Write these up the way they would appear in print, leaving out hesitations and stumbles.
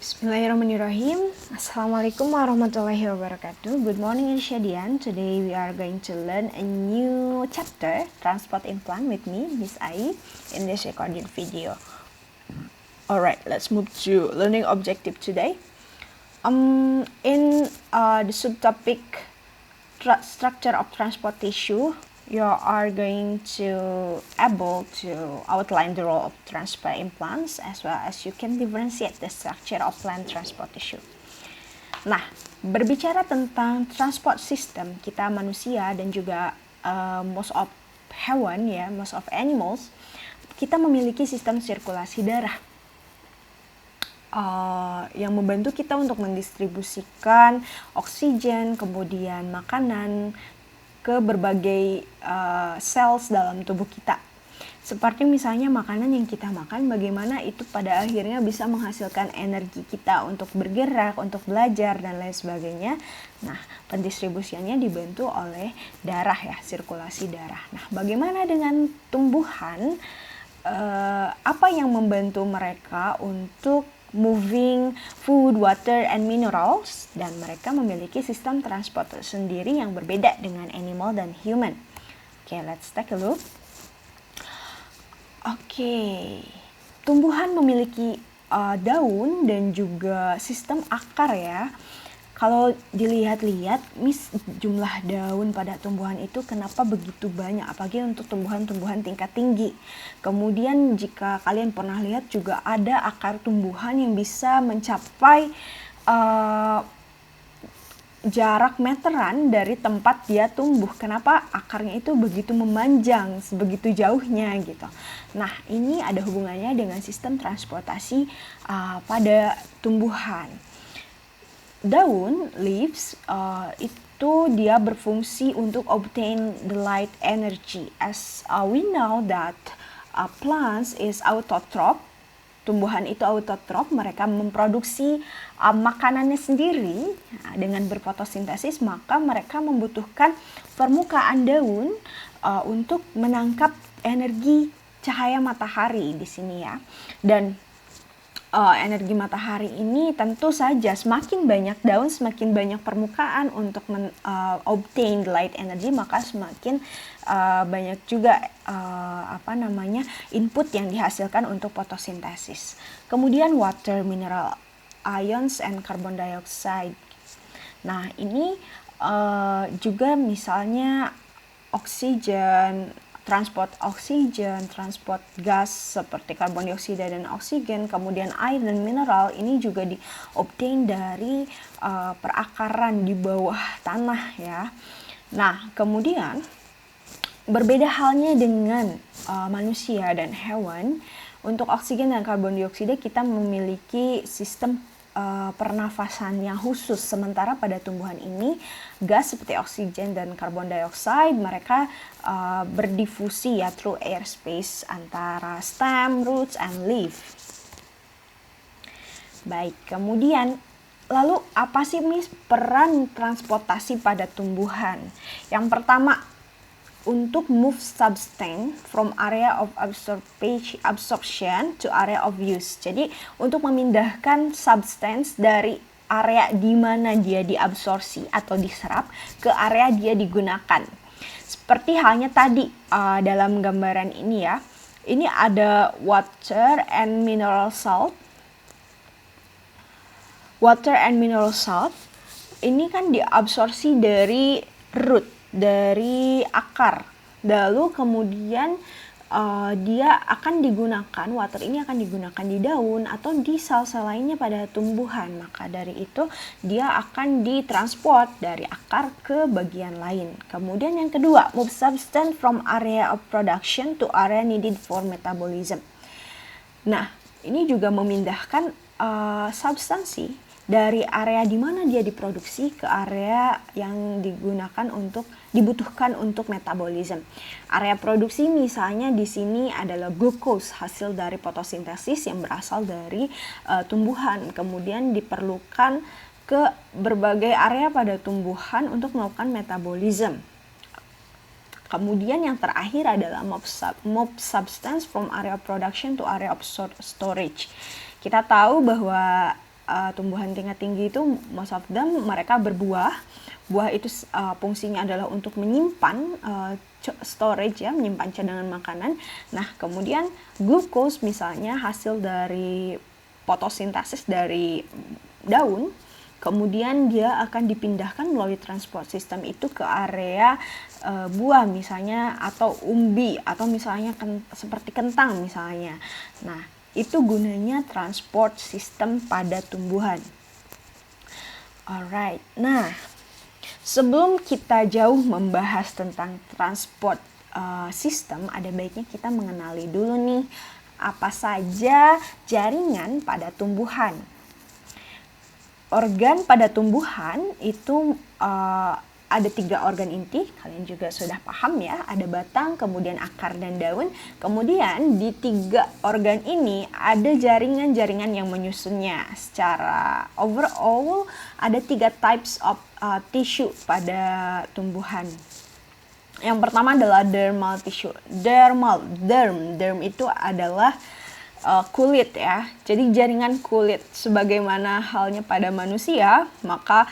Bismillahirrahmanirrahim. Assalamualaikum warahmatullahi wabarakatuh. Good morning Insyadian. Today we are going to learn a new chapter, Transport in Plant with me, Miss Ai, in this recorded video. Alright, let's move to learning objective today. In the subtopic structure of transport tissue, you are going to able to outline the role of transport in plants as well as you can differentiate the structure of plant transport tissue. Nah, berbicara tentang transport system kita manusia dan juga most of hewan ya, most of animals, kita memiliki sistem sirkulasi darah yang membantu kita untuk mendistribusikan oksigen, kemudian makanan ke berbagai cells dalam tubuh kita. Seperti misalnya makanan yang kita makan, bagaimana itu pada akhirnya bisa menghasilkan energi kita untuk bergerak, untuk belajar, dan lain sebagainya. Nah, pendistribusiannya dibantu oleh darah ya, sirkulasi darah. Nah, bagaimana dengan tumbuhan? Apa yang membantu mereka untuk moving food, water, and minerals, dan mereka memiliki sistem transport sendiri yang berbeda dengan animal dan human. Okay, let's take a look. Okay, tumbuhan memiliki daun dan juga sistem akar ya. Kalau dilihat-lihat, jumlah daun pada tumbuhan itu kenapa begitu banyak, apalagi untuk tumbuhan-tumbuhan tingkat tinggi. Kemudian jika kalian pernah lihat juga ada akar tumbuhan yang bisa mencapai jarak meteran dari tempat dia tumbuh. Kenapa akarnya itu begitu memanjang, sebegitu jauhnya gitu. Nah, ini ada hubungannya dengan sistem transportasi pada tumbuhan. Daun, leaves, itu dia berfungsi untuk obtain the light energy. As we know that plants is autotroph, tumbuhan itu autotroph, mereka memproduksi makanannya sendiri dengan berfotosintesis, maka mereka membutuhkan permukaan daun untuk menangkap energi cahaya matahari di sini ya. Dan energi matahari ini tentu saja semakin banyak daun, semakin banyak permukaan untuk obtain light energy, maka semakin banyak juga input yang dihasilkan untuk fotosintesis. Kemudian water, mineral ions, and carbon dioxide. Nah, ini juga misalnya oksigen, transport oksigen, transport gas seperti karbon dioksida dan oksigen, kemudian air dan mineral ini juga diobtain dari perakaran di bawah tanah ya. Nah, kemudian berbeda halnya dengan manusia dan hewan. Untuk oksigen dan karbon dioksida kita memiliki sistem pernafasannya khusus, sementara pada tumbuhan ini gas seperti oksigen dan karbon dioksida mereka berdifusi ya through airspace antara stem, roots, and leaf. Baik, kemudian lalu apa sih peran transportasi pada tumbuhan? Yang pertama, untuk move substance from area of absorption to area of use. Jadi untuk memindahkan substance dari area di mana dia diabsorpsi atau diserap ke area dia digunakan. Seperti halnya tadi dalam gambaran ini ya. Ini ada water and mineral salt. Water and mineral salt ini kan diabsorpsi dari root, dari akar, lalu kemudian dia akan digunakan, water ini akan digunakan di daun atau di sel-sel lainnya pada tumbuhan. Maka dari itu dia akan ditransport dari akar ke bagian lain. Kemudian yang kedua, move substance from area of production to area needed for metabolism. Nah, ini juga memindahkan substansi dari area di mana dia diproduksi ke area yang dibutuhkan untuk metabolisme. Area produksi misalnya di sini adalah glukos, hasil dari fotosintesis yang berasal dari tumbuhan. Kemudian diperlukan ke berbagai area pada tumbuhan untuk melakukan metabolisme. Kemudian yang terakhir adalah move substance from area of production to area of storage. Kita tahu bahwa tumbuhan tingkat tinggi itu most of them mereka berbuah. Buah itu fungsinya adalah untuk menyimpan storage ya, menyimpan cadangan makanan. Nah, kemudian glukos misalnya hasil dari fotosintesis dari daun, kemudian dia akan dipindahkan melalui transport system itu ke area buah misalnya, atau umbi, atau misalnya seperti kentang misalnya. Nah, itu gunanya transport system pada tumbuhan. Alright, nah sebelum kita jauh membahas tentang transport system, ada baiknya kita mengenali dulu nih apa saja jaringan pada tumbuhan. Organ pada tumbuhan itu ada 3 organ inti, kalian juga sudah paham ya, ada batang, kemudian akar dan daun. Kemudian di 3 organ ini ada jaringan-jaringan yang menyusunnya. Secara overall ada 3 types of tissue pada tumbuhan. Yang pertama adalah dermal tissue. Derm itu adalah kulit ya. Jadi jaringan kulit, sebagaimana halnya pada manusia, maka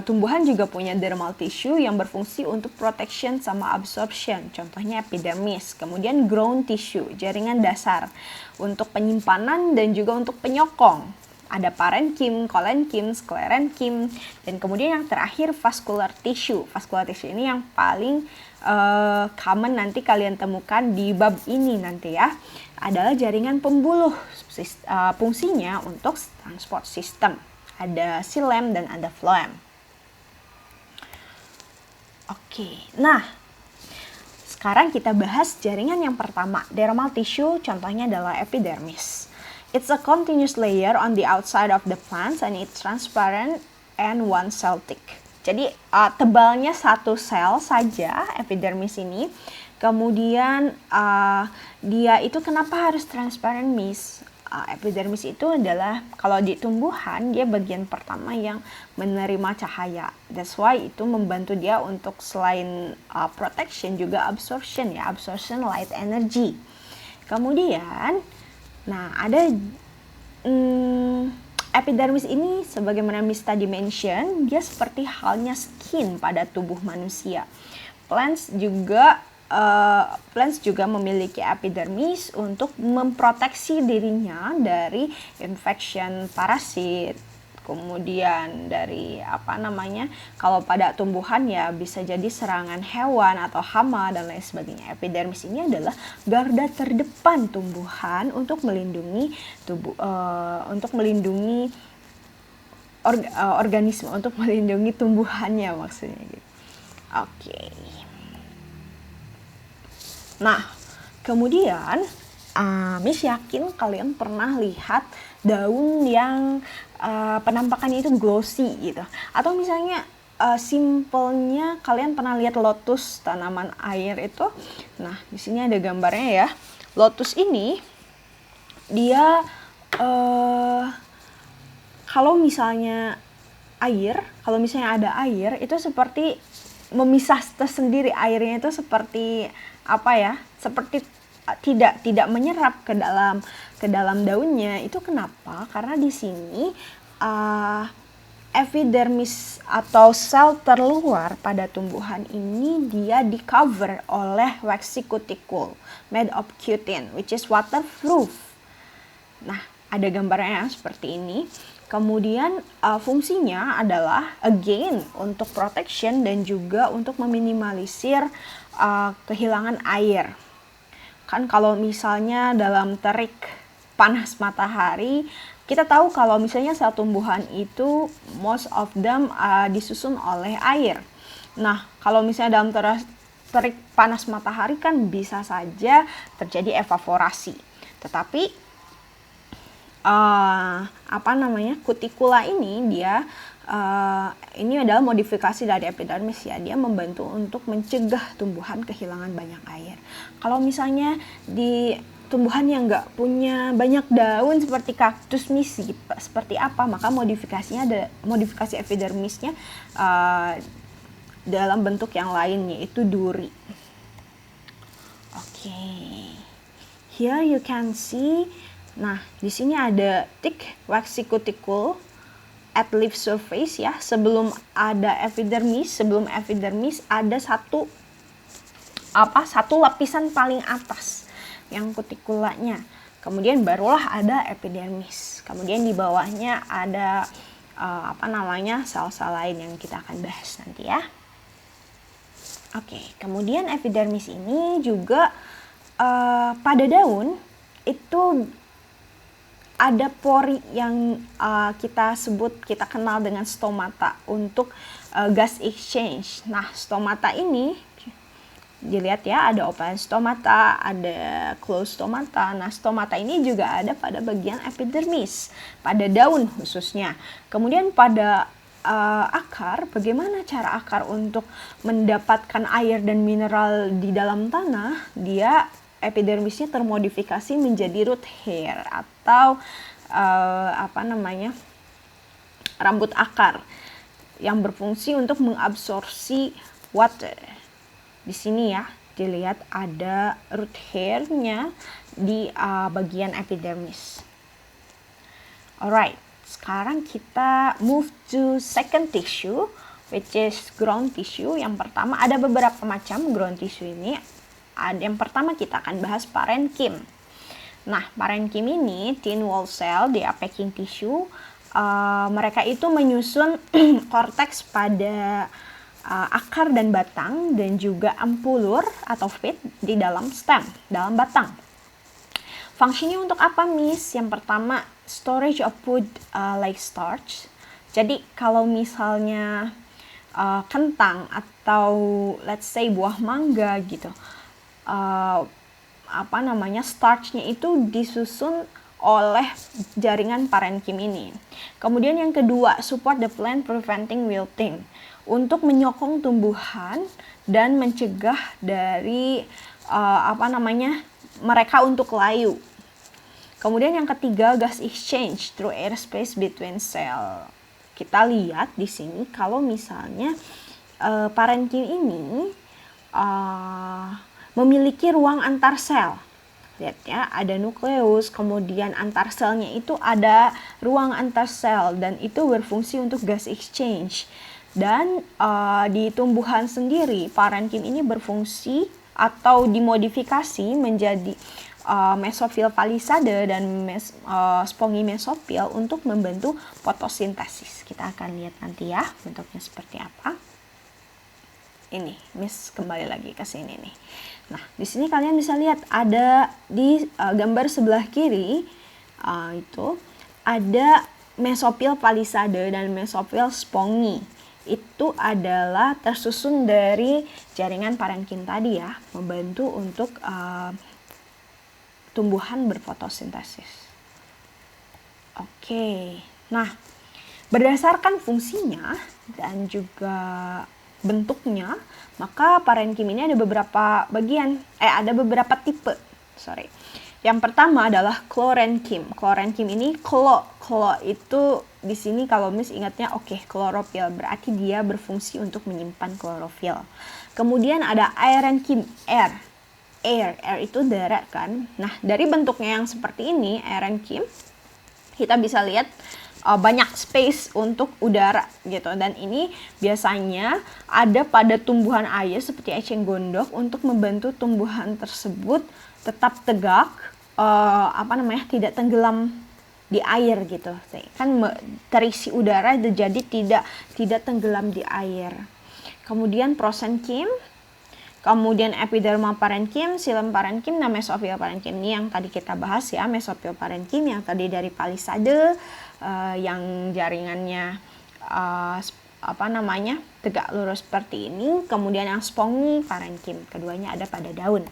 tumbuhan juga punya dermal tissue yang berfungsi untuk protection sama absorption. Contohnya epidermis. Kemudian ground tissue, jaringan dasar untuk penyimpanan dan juga untuk penyokong. Ada parenchyma, collenchyma, sclerenchyma, dan kemudian yang terakhir vascular tissue. Vascular tissue ini yang paling common nanti kalian temukan di bab ini nanti ya. Adalah jaringan pembuluh, fungsinya untuk transport system. Ada xilem dan ada phloem. Oke, nah sekarang kita bahas jaringan yang pertama, dermal tissue, contohnya adalah epidermis. It's a continuous layer on the outside of the plants and it's transparent and one cell thick. Jadi tebalnya satu sel saja epidermis ini. Kemudian dia itu kenapa harus transparent, Miss? Epidermis itu adalah kalau di tumbuhan dia bagian pertama yang menerima cahaya. That's why itu membantu dia untuk selain protection juga absorption ya, absorption light energy. Kemudian, nah ada epidermis ini sebagaimana Miss tadi mention, dia seperti halnya skin pada tubuh manusia. Plants juga memiliki epidermis untuk memproteksi dirinya dari infection parasit, kemudian dari kalau pada tumbuhan ya bisa jadi serangan hewan atau hama dan lain sebagainya. Epidermis ini adalah garda terdepan tumbuhan untuk melindungi organisme, untuk melindungi tumbuhannya maksudnya gitu. Oke. Nah, kemudian Miss yakin kalian pernah lihat daun yang penampakannya itu glossy gitu. Atau misalnya simpelnya kalian pernah lihat lotus, tanaman air itu. Nah, di sini ada gambarnya ya. Lotus ini dia kalau misalnya ada air itu seperti memisah tersendiri, airnya itu seperti seperti tidak menyerap ke dalam daunnya. Itu kenapa? Karena di sini epidermis atau sel terluar pada tumbuhan ini dia di cover oleh waxy cuticule made of cutin which is waterproof. Nah, ada gambarnya seperti ini. Kemudian fungsinya adalah again untuk protection dan juga untuk meminimalisir kehilangan air. Kan kalau misalnya dalam terik panas matahari, kita tahu kalau misalnya sel tumbuhan itu most of them disusun oleh air. Nah, kalau misalnya dalam terik panas matahari kan bisa saja terjadi evaporasi. Tetapi kutikula ini ini adalah modifikasi dari epidermis ya. Dia membantu untuk mencegah tumbuhan kehilangan banyak air. Kalau misalnya di tumbuhan yang nggak punya banyak daun seperti kaktus seperti apa, maka modifikasi epidermisnya dalam bentuk yang lain, yaitu duri. Oke. Here you can see. Nah, di sini ada thick waxy cuticule at leaf surface ya, sebelum ada epidermis, ada satu lapisan paling atas yang kutikulanya. Kemudian barulah ada epidermis. Kemudian di bawahnya ada sel-sel lain yang kita akan bahas nanti ya. Oke, kemudian epidermis ini juga pada daun itu ada pori yang kita kenal dengan stomata untuk gas exchange. Nah, stomata ini dilihat ya, ada open stomata, ada closed stomata. Nah, stomata ini juga ada pada bagian epidermis, pada daun khususnya. Kemudian pada akar, bagaimana cara akar untuk mendapatkan air dan mineral di dalam tanah? Dia epidermisnya termodifikasi menjadi root hair atau rambut akar yang berfungsi untuk mengabsorpsi water. Di sini ya, dilihat ada root hair-nya di bagian epidermis. Alright, sekarang kita move to second tissue, which is ground tissue. Yang pertama, ada beberapa macam ground tissue ini. Yang pertama kita akan bahas parenchyma. Nah, parenchyma ini thin wall cell, dia packing tissue. Mereka itu menyusun korteks pada akar dan batang, dan juga ampulur atau feed di dalam stem, dalam batang. Fungsinya untuk apa, Miss? Yang pertama, storage of food like starch. Jadi kalau misalnya kentang atau let's say buah mangga gitu, starchnya itu disusun oleh jaringan parenchyma ini. Kemudian yang kedua, support the plant preventing wilting, untuk menyokong tumbuhan dan mencegah dari mereka untuk layu. Kemudian yang ketiga, gas exchange through airspace between cell. Kita lihat di sini kalau misalnya parenchyma ini memiliki ruang antar sel. Lihat ya, ada nukleus, kemudian antar selnya itu ada ruang antar sel, dan itu berfungsi untuk gas exchange. Dan di tumbuhan sendiri, parenchyma ini berfungsi atau dimodifikasi menjadi mesofil palisade dan spongy mesofil untuk membantu fotosintesis. Kita akan lihat nanti ya bentuknya seperti apa. Ini, Miss kembali lagi ke sini nih. Nah, di sini kalian bisa lihat ada di gambar sebelah kiri itu ada mesofil palisade dan mesofil spongy. Itu adalah tersusun dari jaringan parenchyma tadi ya, membantu untuk tumbuhan berfotosintesis. Oke, nah berdasarkan fungsinya dan juga bentuknya, maka parenchyma ini ada beberapa tipe. Yang pertama adalah chlorenchyma. Chlorenchyma ini chlo itu di sini kalau Miss ingatnya klorofil, berarti dia berfungsi untuk menyimpan klorofil. Kemudian ada aerenchyma, air itu darat kan. Nah, dari bentuknya yang seperti ini, aerenchyma, kita bisa lihat banyak space untuk udara gitu, dan ini biasanya ada pada tumbuhan air seperti eceng gondok untuk membantu tumbuhan tersebut tetap tegak, tidak tenggelam di air gitu, kan terisi udara jadi tidak tenggelam di air. Kemudian prosenchym, kemudian epidermal parenchyma, xilem parenchyma, dan mesofil parenchyma. Ini yang tadi kita bahas ya, mesofil parenchyma yang tadi dari palisade, yang jaringannya tegak lurus seperti ini. Kemudian yang spongy parenchyma, keduanya ada pada daun.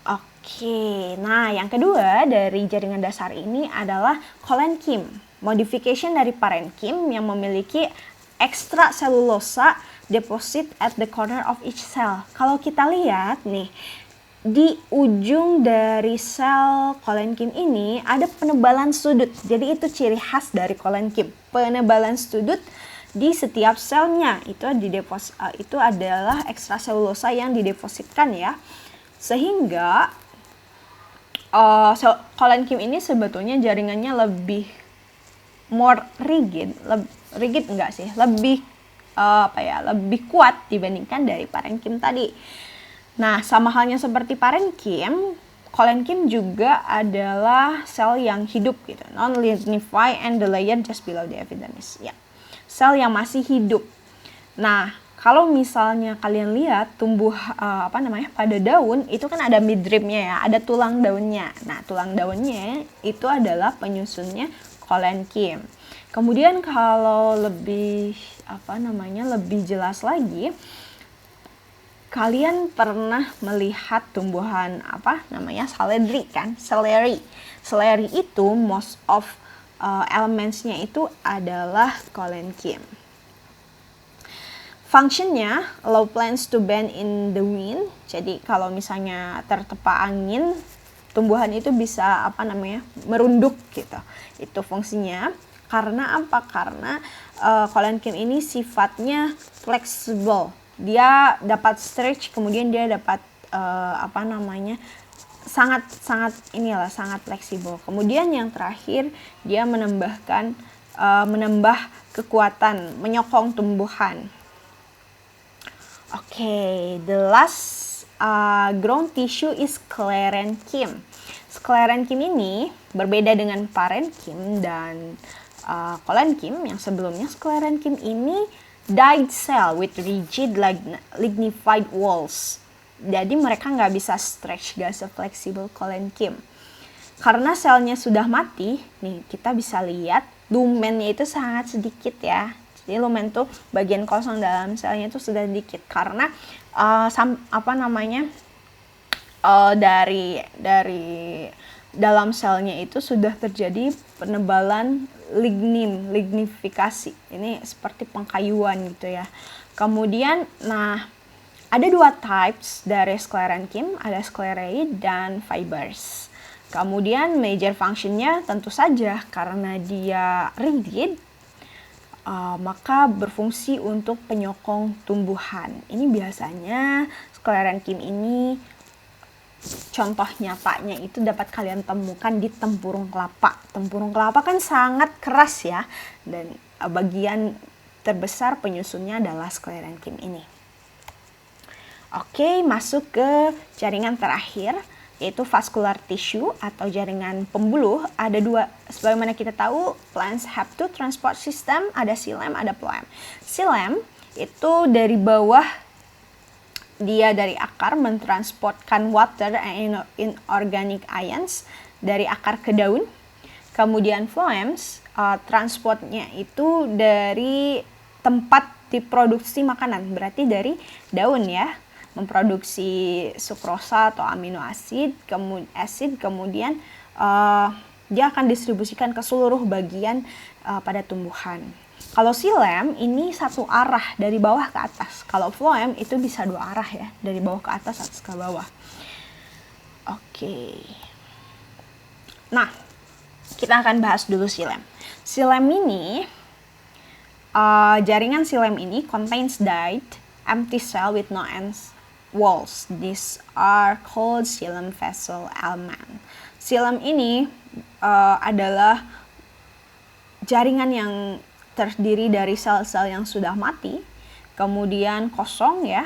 Oke, nah yang kedua dari jaringan dasar ini adalah colenchyma, modification dari parenchyma yang memiliki extracellulosa deposit at the corner of each cell. Kalau kita lihat nih, di ujung dari sel colenchyma ini ada penebalan sudut. Jadi itu ciri khas dari colenchyma, penebalan sudut di setiap selnya. Itu adalah ekstraselulosa yang didepositkan ya. Sehingga colenchyma ini sebetulnya jaringannya lebih more rigid, rigid enggak sih, lebih lebih kuat dibandingkan dari parenkim tadi. Nah, sama halnya seperti parenkim, kolenkim juga adalah sel yang hidup gitu, non-lignify and the layer just below the epidermis. Ya, sel yang masih hidup. Nah, kalau misalnya kalian lihat tumbuh pada daun itu kan ada midribnya ya, ada tulang daunnya. Nah, tulang daunnya itu adalah penyusunnya kolenkim. Kemudian kalau lebih lebih jelas lagi, kalian pernah melihat tumbuhan seledri kan? Seledri itu most of elementsnya itu adalah kolenkim. Functionnya allow plants to bend in the wind. Jadi kalau misalnya tertepa angin, tumbuhan itu bisa merunduk gitu. Itu fungsinya. Karena apa? Karena kolenkim ini sifatnya fleksibel. Dia dapat stretch, kemudian dia dapat sangat fleksibel. Kemudian yang terakhir, dia menambah kekuatan, menyokong tumbuhan. Okay, the last ground tissue is sclerenchyme. Sclerenchyme ini berbeda dengan parenchyme dan kolenkim yang sebelumnya. Sclerenchyme ini dyed cell with rigid lignified walls. Jadi mereka nggak bisa stretch, nggak se-fleksibel kolenkim. Karena selnya sudah mati, nih kita bisa lihat lumennya itu sangat sedikit ya. Jadi lumen tuh bagian kosong dalam selnya itu sudah sedikit karena dari dalam selnya itu sudah terjadi penebalan lignifikasi. Ini seperti pengkayuan gitu ya. Kemudian, ada dua types dari sclerenchyme, ada sclereid dan fibers. Kemudian major functionnya tentu saja karena dia rigid, maka berfungsi untuk penyokong tumbuhan. Ini biasanya sclerenchyme ini contoh nyatanya itu dapat kalian temukan di tempurung kelapa. Tempurung kelapa kan sangat keras ya, dan bagian terbesar penyusunnya adalah sclerenchyme ini. Oke, masuk ke jaringan terakhir, yaitu vascular tissue atau jaringan pembuluh. Ada dua, sebagaimana kita tahu, plants have two transport system, ada xilem, ada phloem. Xilem itu dari bawah, dia dari akar mentransportkan water and inorganic ions dari akar ke daun. Kemudian phloems, transportnya itu dari tempat diproduksi makanan, berarti dari daun ya, memproduksi sukrosa atau amino acid, kemudian dia akan distribusikan ke seluruh bagian pada tumbuhan. Kalau xilem ini satu arah dari bawah ke atas. Kalau phloem itu bisa dua arah ya, dari bawah ke atas ke bawah. Oke. Nah, kita akan bahas dulu xilem. Xilem ini, jaringan xilem ini contains dyed empty cell with no ends walls. These are called xilem vessel element. Xilem ini adalah jaringan yang terdiri dari sel-sel yang sudah mati, kemudian kosong ya,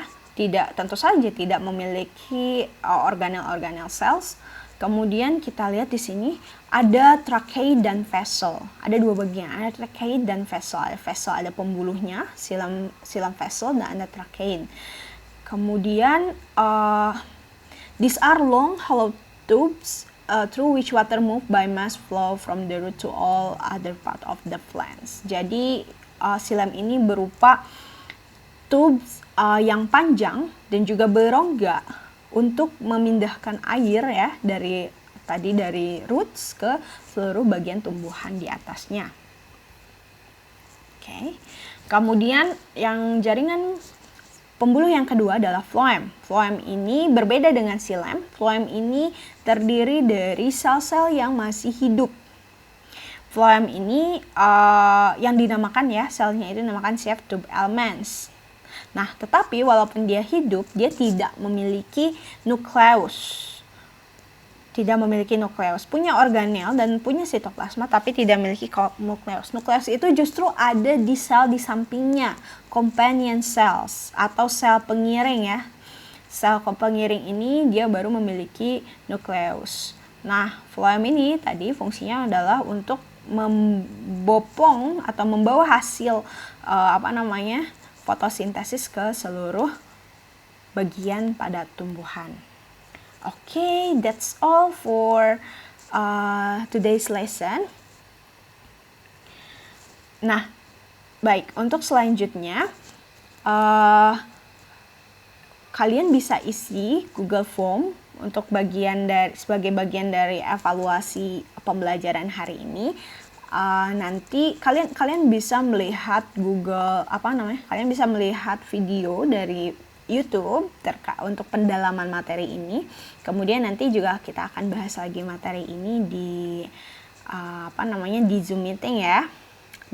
tentu saja tidak memiliki organel-organel cells. Kemudian kita lihat di sini ada trachea dan vessel. Ada dua bagian, ada trachea dan vessel. Ada vessel, ada pembuluhnya, xilem vessel, dan ada trachea. Kemudian these are long hollow tubes through which water move by mass flow from the root to all other part of the plants. Jadi xilem ini berupa tubes yang panjang dan juga berongga untuk memindahkan air ya dari roots ke seluruh bagian tumbuhan di atasnya. Oke. Kemudian yang jaringan pembuluh yang kedua adalah phloem. Phloem ini berbeda dengan xilem. Phloem ini terdiri dari sel-sel yang masih hidup. Phloem ini yang dinamakan ya, selnya itu dinamakan shaft tube elements. Nah, tetapi walaupun dia hidup, dia tidak memiliki nukleus. tidak memiliki nukleus, punya organel dan punya sitoplasma tapi tidak memiliki nukleus. Nukleus itu justru ada di sel di sampingnya, companion cells atau sel pengiring ya. Sel pengiring ini dia baru memiliki nukleus. Nah, floem ini tadi fungsinya adalah untuk membopong atau membawa hasil fotosintesis ke seluruh bagian pada tumbuhan. Okay, that's all for today's lesson. Nah, baik, untuk selanjutnya kalian bisa isi Google Form untuk sebagai bagian dari evaluasi pembelajaran hari ini. Nanti kalian bisa melihat kalian bisa melihat video dari YouTube untuk pendalaman materi ini. Kemudian nanti juga kita akan bahas lagi materi ini di di Zoom meeting ya.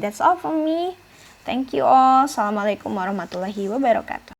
That's all from me. Thank you all. Assalamualaikum warahmatullahi wabarakatuh.